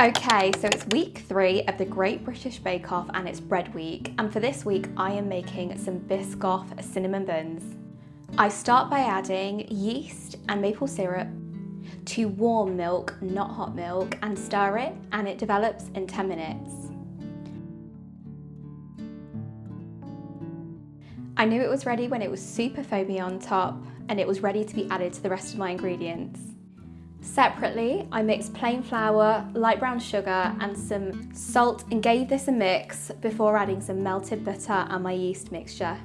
Okay, so it's week 3 of the Great British Bake Off and it's bread week. And for this week, I am making some Biscoff cinnamon buns. I start by adding yeast and maple syrup to warm milk, not hot milk, and stir it, and it develops in 10 minutes. I knew it was ready when it was super foamy on top and it was ready to be added to the rest of my ingredients. Separately, I mixed plain flour, light brown sugar and some salt and gave this a mix before adding some melted butter and my yeast mixture.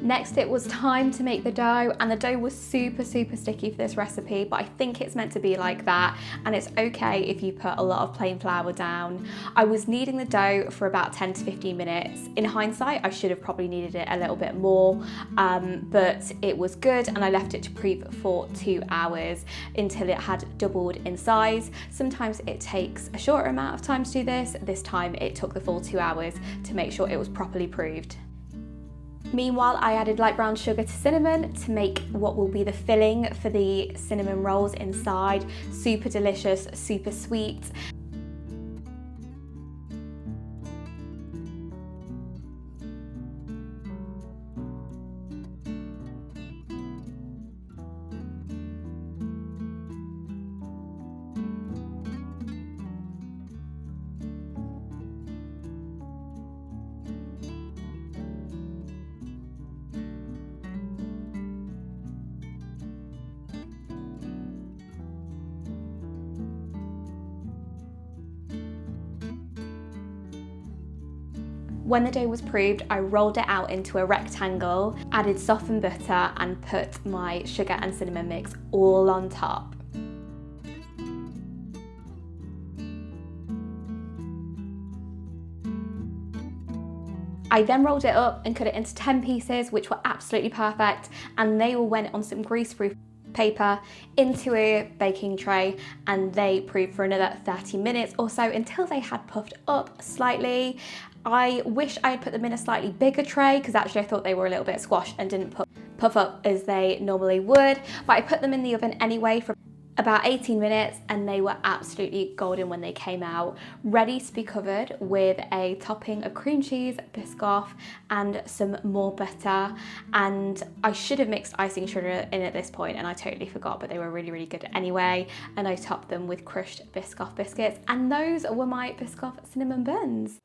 Next, it was time to make the dough, and the dough was super sticky for this recipe, but I think it's meant to be like that, and it's okay if you put a lot of plain flour down. I was kneading the dough for about 10 to 15 minutes. In hindsight, I should have probably kneaded it a little bit more, but it was good, and I left it to proof for 2 hours until it had doubled in size. Sometimes it takes a shorter amount of time to do this. This time it took the full 2 hours to make sure it was properly proved. Meanwhile, I added light brown sugar to cinnamon to make what will be the filling for the cinnamon rolls inside. Super delicious, super sweet. When the dough was proved, I rolled it out into a rectangle, added softened butter and put my sugar and cinnamon mix all on top. I then rolled it up and cut it into 10 pieces, which were absolutely perfect, and they all went on some grease-proof paper into a baking tray, and they proved for another 30 minutes or so until they had puffed up slightly. I wish I had put them in a slightly bigger tray because actually I thought they were a little bit squashed and didn't puff up as they normally would, but I put them in the oven anyway for about 18 minutes and they were absolutely golden when they came out, ready to be covered with a topping of cream cheese, Biscoff and some more butter. And I should have mixed icing sugar in at this point and I totally forgot, but they were really good anyway. And I topped them with crushed Biscoff biscuits, and those were my Biscoff cinnamon buns.